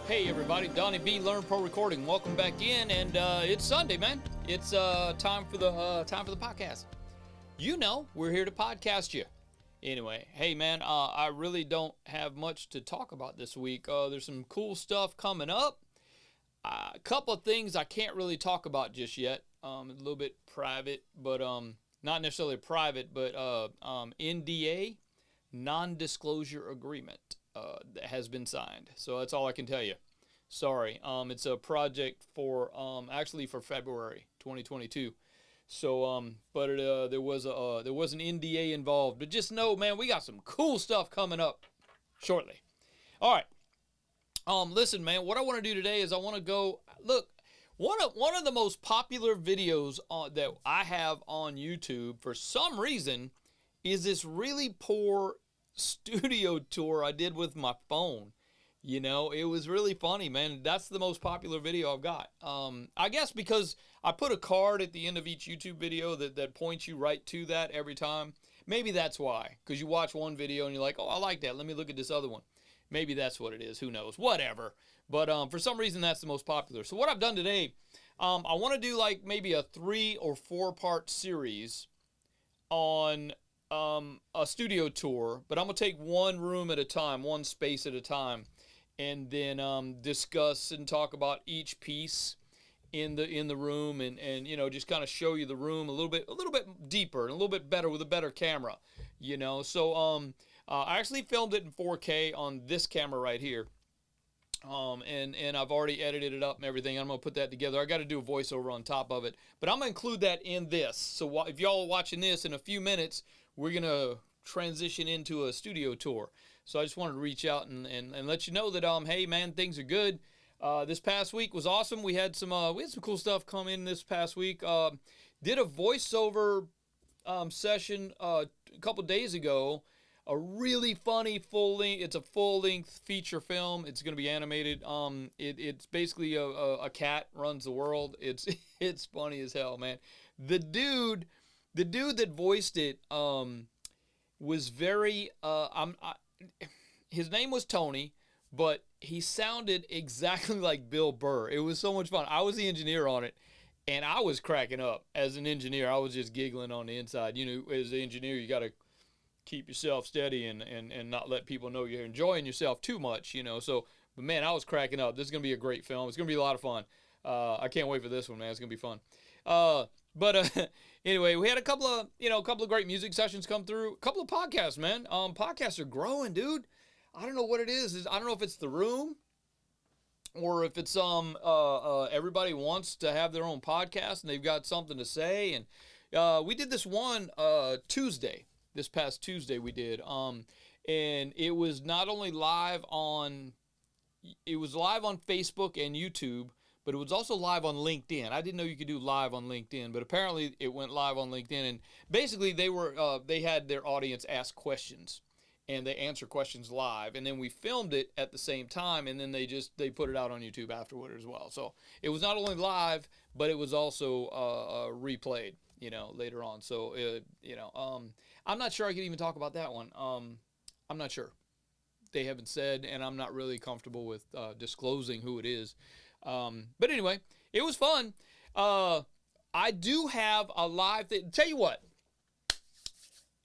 Hey everybody, Donnie B, Learn Pro Recording. Welcome back in, and it's Sunday, man. It's time for the podcast. You know, we're here to podcast you. Anyway, hey man, I really don't have much to talk about this week. There's some cool stuff coming up. A couple of things I can't really talk about just yet. A little bit private, but not necessarily private, but NDA, non-disclosure agreement. That has been signed. So that's all I can tell you. Sorry. It's a project for actually for February 2022. So but there was an NDA involved. But just know, man, we got some cool stuff coming up shortly. All right. Listen, man, what I want to do today is I want to go look. One of the most popular videos that I have on YouTube for some reason is this really poor studio tour I did with my phone. You know, it was really funny, man. That's the most popular video I've got. I guess because I put a card at the end of each YouTube video that points you right to that every time. Maybe that's why. Because you watch one video and you're like, oh, I like that. Let me look at this other one. Maybe that's what it is. Who knows? Whatever. But for some reason, that's the most popular. So what I've done today, I want to do like maybe a 3 or 4 part series on a studio tour, but I'm gonna take one room at a time, one space at a time, and then discuss and talk about each piece in the room, and you know, just kind of show you the room a little bit deeper and a little bit better with a better camera, you know. So I actually filmed it in 4K on this camera right here. And I've already edited it up and everything. I'm going to put that together. I got to do a voiceover on top of it. But I'm going to include that in this. So if y'all are watching this in a few minutes, we're going to transition into a studio tour. So I just wanted to reach out and let you know that, hey, man, things are good. This past week was awesome. We had some cool stuff come in this past week. Did a voiceover session a couple days ago. A really funny it's a full-length feature film. It's going to be animated. It's basically a cat runs the world. It's funny as hell, man. The dude that voiced it was very his name was Tony, but he sounded exactly like Bill Burr. It was so much fun. I was the engineer on it, and I was cracking up. As an engineer, I was just giggling on the inside. You know, as an engineer, you got to keep yourself steady and not let people know you're enjoying yourself too much, you know. So, but man, I was cracking up. This is going to be a great film. It's going to be a lot of fun. I can't wait for this one, man. It's going to be fun. But anyway, we had a couple of great music sessions come through. A couple of podcasts, man. Podcasts are growing, dude. I don't know what it is. I don't know if it's the room or if it's everybody wants to have their own podcast and they've got something to say. And we did this one Tuesday. This past Tuesday we did, and it was not only live on Facebook and YouTube, but it was also live on LinkedIn. I didn't know you could do live on LinkedIn, but apparently it went live on LinkedIn. And basically they had their audience ask questions, and they answer questions live, and then we filmed it at the same time, and then they put it out on YouTube afterward as well. So it was not only live, but it was also replayed, you know, later on. So, you know, I'm not sure I can even talk about that one. I'm not sure. They haven't said, and I'm not really comfortable with disclosing who it is. But anyway, it was fun. I do have a live thing. Tell you what,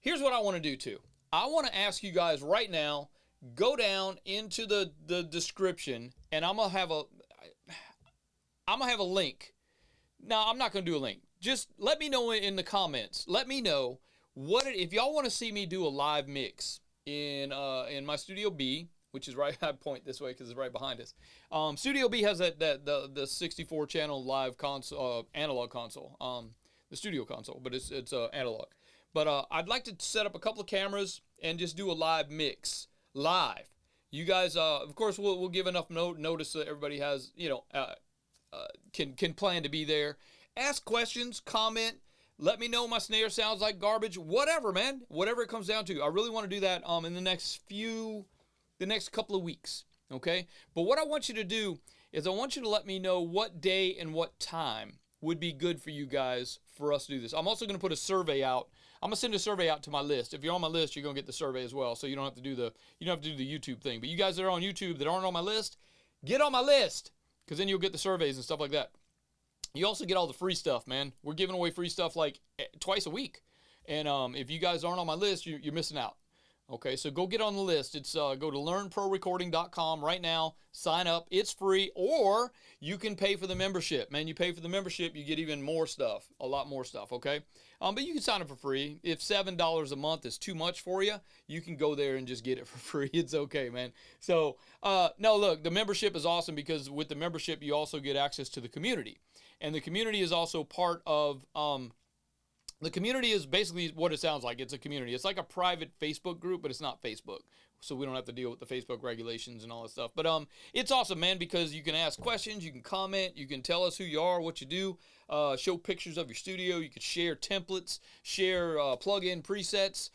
here's what I want to do too. I want to ask you guys right now, go down into the description, and I'm going to have a link. Now, I'm not going to do a link. Just let me know in the comments. Let me know if y'all want to see me do a live mix in my Studio B, which is right. I point this way because it's right behind us. Studio B has the 64 channel live console, analog console, the studio console, but it's analog. But I'd like to set up a couple of cameras and just do a live mix live. You guys, of course, we'll give enough notice that everybody has, you know, can plan to be there. Ask questions, comment, let me know my snare sounds like garbage, whatever, man, whatever it comes down to. I really want to do that in the next couple of weeks, okay? But what I want you to do is I want you to let me know what day and what time would be good for you guys for us to do this. I'm also going to put a survey out. I'm going to send a survey out to my list. If you're on my list, you're going to get the survey as well, so you don't have to do the YouTube thing. But you guys that are on YouTube that aren't on my list, Get on my list, because then you'll get the surveys and stuff like that. You also get all the free stuff, man. We're giving away free stuff like twice a week. And if you guys aren't on my list, you're missing out. Okay, so go get on the list. It's go to learnprorecording.com right now. Sign up. It's free, or you can pay for the membership. Man, you pay for the membership, you get even more stuff, a lot more stuff, okay? But you can sign up for free. If $7 a month is too much for you, you can go there and just get it for free. It's okay, man. So, no, look, the membership is awesome because with the membership, you also get access to the community. And the community is also part of... the community is basically what it sounds like. It's a community. It's like a private Facebook group, but it's not Facebook. So we don't have to deal with the Facebook regulations and all that stuff. But it's awesome, man, because you can ask questions, you can comment, you can tell us who you are, what you do, show pictures of your studio. You can share templates, share plug-in presets,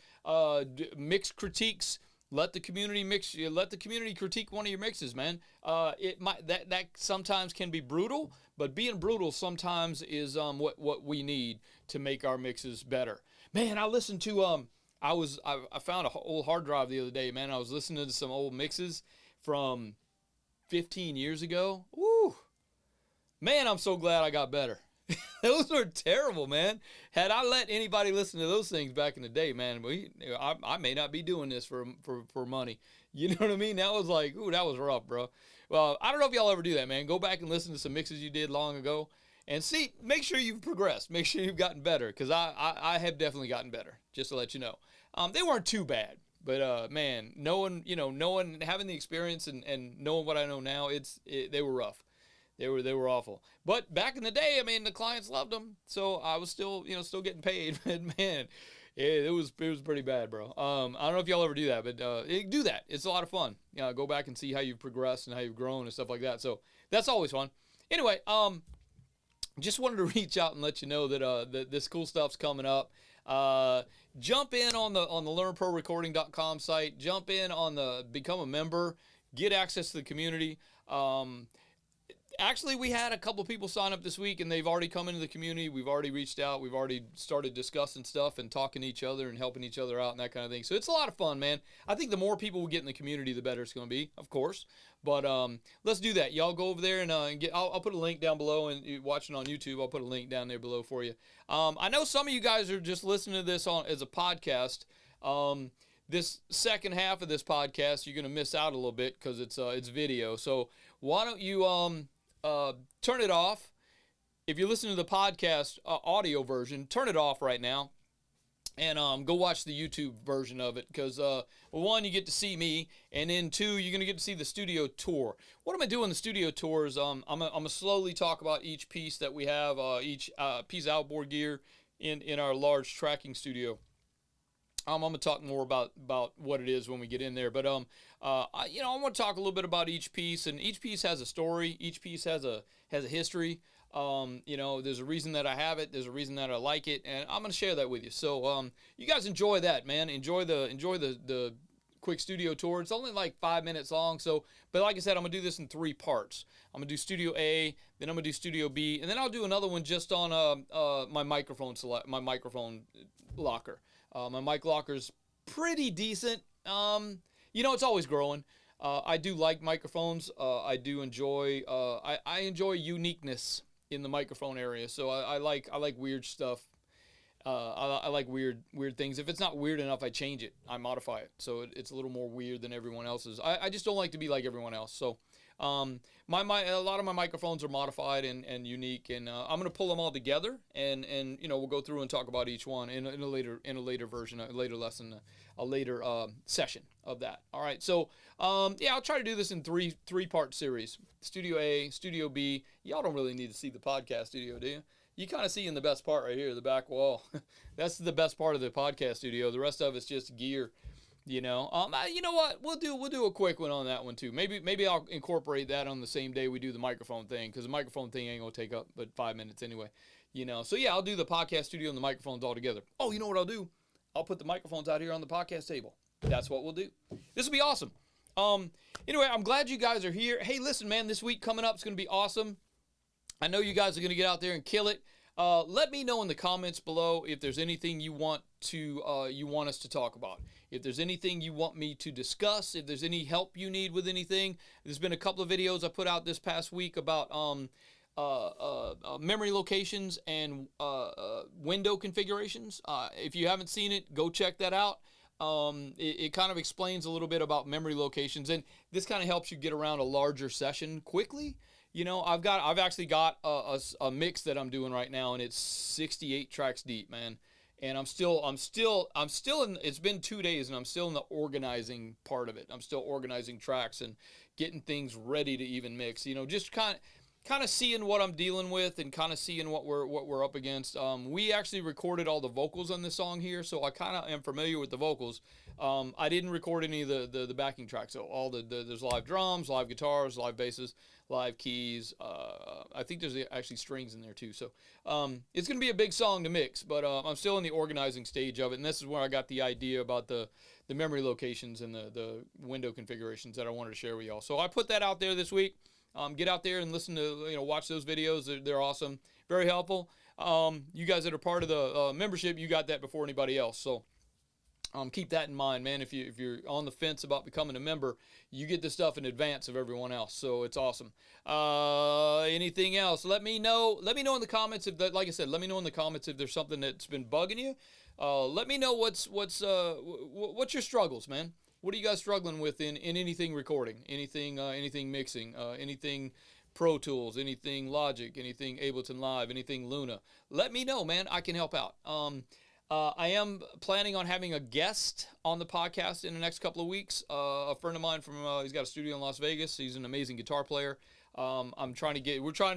mix critiques. Let the community critique one of your mixes, man. That sometimes can be brutal, but being brutal sometimes is what we need to make our mixes better. Man, I listened to I found an old hard drive the other day, man. I was listening to some old mixes from 15 years ago. Woo! Man, I'm so glad I got better. Those were terrible, man. Had I let anybody listen to those things back in the day, man, I may not be doing this for money. You know what I mean? That was like, ooh, that was rough, bro. Well, I don't know if y'all ever do that, man. Go back and listen to some mixes you did long ago and see, make sure you've progressed. Make sure you've gotten better, because I have definitely gotten better, just to let you know. They weren't too bad, but man, knowing having the experience and knowing what I know now, they were rough. They were awful. But back in the day, I mean, the clients loved them, so I was still getting paid. And man, it was pretty bad, bro. I don't know if y'all ever do that, but do that. It's a lot of fun. Go back and see how you've progressed and how you've grown and stuff like that. So that's always fun. Anyway, just wanted to reach out and let you know that this cool stuff's coming up. Jump in on the learnprorecording.com site. Jump in on become a member. Get access to the community. Actually, we had a couple people sign up this week, and they've already come into the community. We've already reached out. We've already started discussing stuff and talking to each other and helping each other out and that kind of thing. So it's a lot of fun, man. I think the more people we get in the community, the better it's going to be, of course. But let's do that. Y'all go over there and get. I'll put a link down below, and you're watching on YouTube, I'll put a link down there below for you. I know some of you guys are just listening to this as a podcast. This second half of this podcast, you're going to miss out a little bit because it's video. So why don't you turn it off. If you're listening to the podcast audio version, turn it off right now and go watch the YouTube version of it, because one, you get to see me, and then two, you're going to get to see the studio tour. What I'm going to do in the studio tour is I'm going to slowly talk about each piece that we have, each piece of outboard gear in our large tracking studio. I'm going to talk more about what it is when we get in there. But, I want to talk a little bit about each piece, and each piece has a story. Each piece has a history. There's a reason that I have it. There's a reason that I like it, and I'm going to share that with you. So, you guys enjoy that, man. Enjoy the quick studio tour. It's only like 5 minutes long. So, but like I said, I'm going to do this in 3 parts. I'm going to do Studio A, then I'm going to do Studio B, and then I'll do another one just on my microphone locker. My mic locker's pretty decent. It's always growing. I do like microphones. I do enjoy. I enjoy uniqueness in the microphone area. So I like weird stuff. I like weird things. If it's not weird enough, I change it. I modify it so it's a little more weird than everyone else's. I just don't like to be like everyone else. So a lot of my microphones are modified and unique, and I'm gonna pull them all together, and we'll go through and talk about each one in a later version, a later lesson, a later session of that. All right, so I'll try to do this in three-part series. Studio A, Studio B. Y'all don't really need to see the podcast studio, do you? You kind of see in the best part right here, the back wall. That's the best part of the podcast studio. The rest of it's just gear. You know what? We'll do a quick one on that one too. Maybe I'll incorporate that on the same day we do the microphone thing, because the microphone thing ain't gonna take up but 5 minutes anyway. So yeah, I'll do the podcast studio and the microphones all together. Oh, you know what I'll do? I'll put the microphones out here on the podcast table. That's what we'll do. This will be awesome. Anyway, I'm glad you guys are here. Hey, listen, man, this week coming up is gonna be awesome. I know you guys are gonna get out there and kill it. Let me know in the comments below if there's anything you want us to talk about. If there's anything you want me to discuss, if there's any help you need with anything. There's been a couple of videos I put out this past week about memory locations and window configurations. If you haven't seen it, go check that out. It kind of explains a little bit about memory locations, and this kind of helps you get around a larger session quickly. You know, I've actually got a mix that I'm doing right now, and it's 68 tracks deep, man. And I'm still in. It's been 2 days, and I'm still in the organizing part of it. I'm still organizing tracks and getting things ready to even mix. You know, just kind of seeing what I'm dealing with and kind of seeing what we're up against. We actually recorded all the vocals on this song here, so I kind of am familiar with the vocals. I didn't record any of the backing tracks, so all there's live drums, live guitars, live basses, live keys. I think there's actually strings in there too. So it's gonna be a big song to mix, but I'm still in the organizing stage of it, and this is where I got the idea about the memory locations and the window configurations that I wanted to share with y'all. So I put that out there this week. Get out there and listen to, watch those videos. They're awesome, very helpful. You guys that are part of the membership, you got that before anybody else. So keep that in mind, man. If you're on the fence about becoming a member, you get this stuff in advance of everyone else. So it's awesome. Anything else? Let me know. Let me know in the comments if that, like I said, let me know in the comments if there's something that's been bugging you. Let me know what's your struggles, man. What are you guys struggling with in anything recording, anything mixing, anything Pro Tools, anything Logic, anything Ableton Live, anything Luna? Let me know, man. I can help out. I am planning on having a guest on the podcast in the next couple of weeks. A friend of mine he's got a studio in Las Vegas. He's an amazing guitar player. We're trying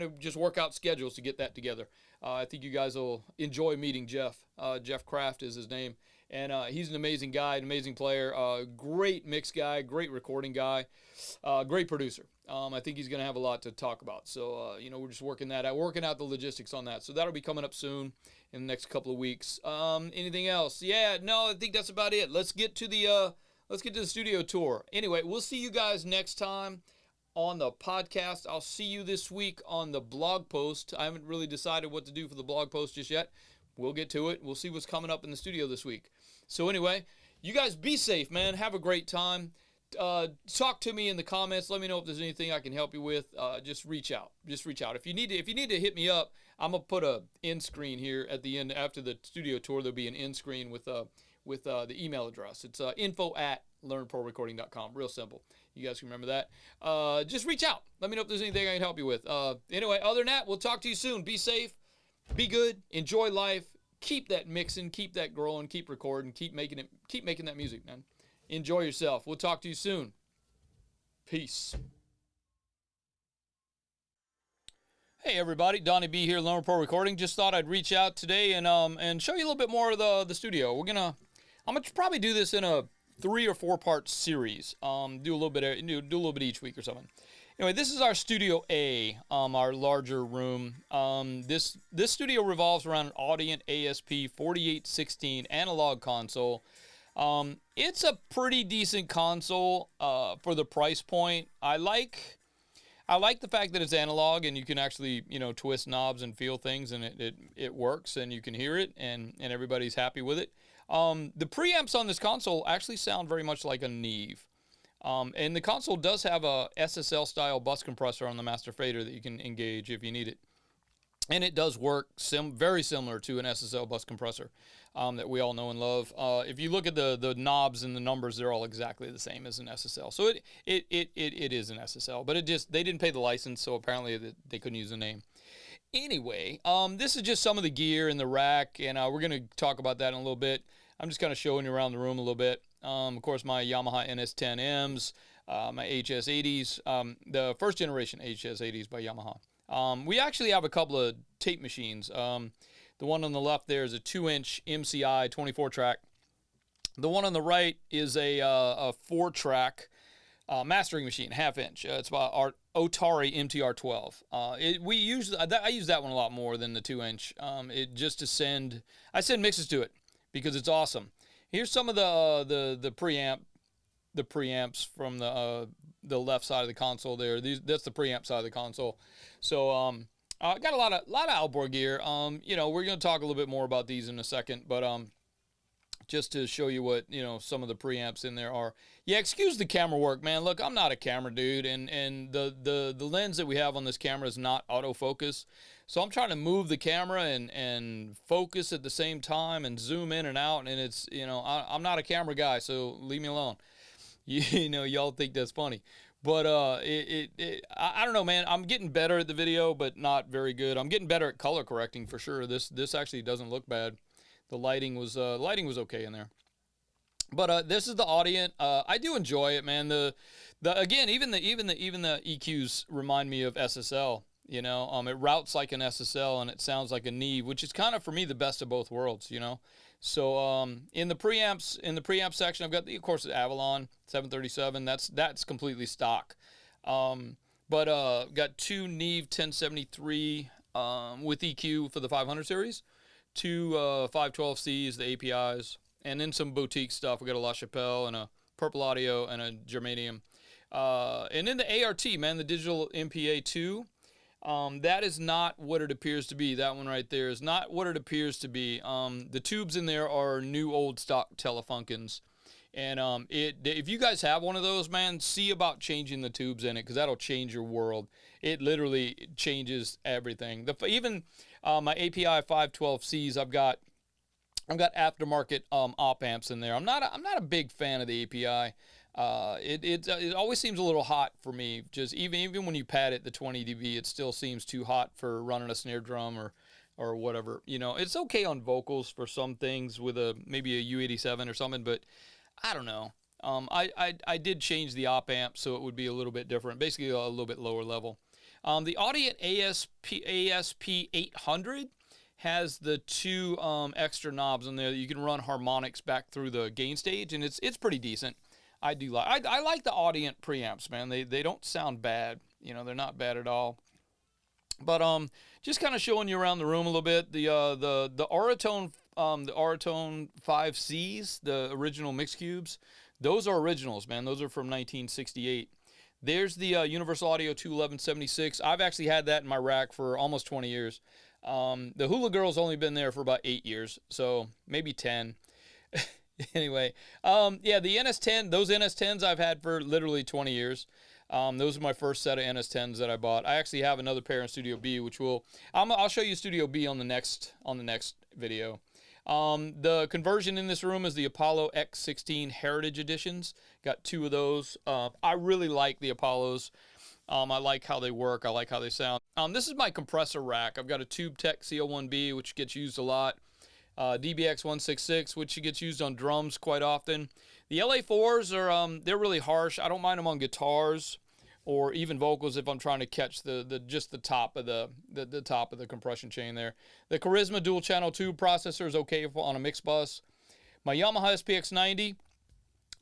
to just work out schedules to get that together. I think you guys will enjoy meeting Jeff. Jeff Kraft is his name. And he's an amazing guy, an amazing player, great mix guy, great recording guy, great producer. I think he's going to have a lot to talk about. So, we're just working out the logistics on that. So that'll be coming up soon in the next couple of weeks. Anything else? Yeah, no, I think that's about it. Let's get to the studio tour. Anyway, we'll see you guys next time on the podcast. I'll see you this week on the blog post. I haven't really decided what to do for the blog post just yet. We'll get to it. We'll see what's coming up in the studio this week. So anyway, you guys be safe, man. Have a great time. Talk to me in the comments. Let me know if there's anything I can help you with. Just reach out. If you need to hit me up, I'm gonna put a end screen here at the end after the studio tour. There'll be an end screen with the email address. It's info@learnprorecording.com. Real simple. You guys can remember that. Just reach out. Let me know if there's anything I can help you with. Anyway, other than that, we'll talk to you soon. Be safe. Be good. Enjoy life. Keep that mixing. Keep that growing. Keep recording. Keep making that music, man. Enjoy yourself. We'll talk to you soon. Peace. Hey everybody, Donnie B here, Learn Pro Recording. Just thought I'd reach out today and show you a little bit more of the studio. I'm gonna probably do this in a 3 or 4 part series. Do a little bit each week or something. Anyway, this is our Studio A, our larger room. This studio revolves around an Audient ASP 4816 analog console. It's a pretty decent console for the price point. I like the fact that it's analog and you can actually, twist knobs and feel things, and it works and you can hear it and everybody's happy with it. The preamps on this console actually sound very much like a Neve. And the console does have a SSL style bus compressor on the master fader that you can engage if you need it. And it does work very similar to an SSL bus compressor that we all know and love. If you look at the knobs and the numbers, they're all exactly the same as an SSL. So it is an SSL, but they didn't pay the license, so apparently they couldn't use the name. Anyway, this is just some of the gear in the rack, and we're going to talk about that in a little bit. I'm just kind of showing you around the room a little bit. Of course, my Yamaha NS10Ms, my HS80s, the first generation HS80s by Yamaha. We actually have a couple of tape machines. The one on the left there is a 2-inch MCI 24-track. The one on the right is a 4-track mastering machine, half-inch. It's by our Otari MTR12. I use that one a lot more than the 2-inch. I send mixes to it because it's awesome. Here's some of the preamps from the left side of the console there. That's the preamp side of the console. So got a lot of outboard gear. You know, we're gonna talk a little bit more about these in a second, but just to show you what, you know, some of the preamps in there are. Yeah, excuse the camera work, man. Look, I'm not a camera dude, and the lens that we have on this camera is not autofocus. So I'm trying to move the camera and focus at the same time and zoom in and out, and it's, you know, I'm not a camera guy, so leave me alone. You know, y'all think that's funny. But I don't know, man. I'm getting better at the video, but not very good. I'm getting better at color correcting for sure. This actually doesn't look bad. The lighting was okay in there. But this is the Audient. I do enjoy it, man. The again, even the EQs remind me of SSL. You know, it routes like an SSL and it sounds like a Neve, which is kind of, for me, the best of both worlds. You know, so in the preamp section, I've got of course the Avalon 737. That's completely stock. But got two Neve 1073 with EQ for the 500 series. Two 512Cs, the APIs, and then some boutique stuff. We got a La Chapelle and a Purple Audio and a Germanium. And then the ART, man, the digital MPA 2. That is not what it appears to be. That one right there is not what it appears to be. The tubes in there are new old stock Telefunkens. And if you guys have one of those, man, see about changing the tubes in it, because that'll change your world. It literally changes everything. Even my API 512Cs, I've got aftermarket op amps in there. I'm not a big fan of the API. It always seems a little hot for me. Just even when you pad it, the 20 dB, it still seems too hot for running a snare drum or whatever. You know, it's okay on vocals for some things with maybe a U87 or something, but I don't know. I did change the op amp so it would be a little bit different, basically a little bit lower level. The Audient ASP 800 has the two extra knobs in there that you can run harmonics back through the gain stage, and it's pretty decent. I do like I like the Audient preamps, man. They don't sound bad. You know, they're not bad at all. But just kind of showing you around the room a little bit. The Auratone 5Cs, the original mix cubes, those are originals, man. Those are from 1968. There's the Universal Audio 21176. I've actually had that in my rack for almost 20 years. The Hula Girl's only been there for about 8 years, so maybe 10. Anyway, yeah, the NS10, those NS10s I've had for literally 20 years. Those are my first set of NS10s that I bought. I actually have another pair in Studio B, which I'll show you Studio B on the next video. The conversion in this room is the Apollo X16 Heritage Editions. Got two of those. I really like the Apollos. I like how they work. I like how they sound. This is my compressor rack. I've got a TubeTech CO1B, which gets used a lot. DBX 166, which gets used on drums quite often. The LA4s are they're really harsh. I don't mind them on guitars or even vocals if I'm trying to catch just the top of the top of the compression chain there. The Charisma dual channel tube processor is okay on a mix bus. My Yamaha SPX90,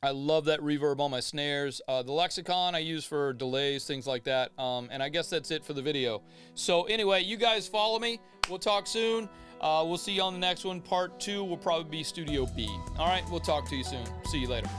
I love that reverb on my snares. The Lexicon I use for delays, things like that. And I guess that's it for the video. So anyway, you guys follow me. We'll talk soon. We'll see you on the next one. Part 2 will probably be Studio B. All right, we'll talk to you soon. See you later.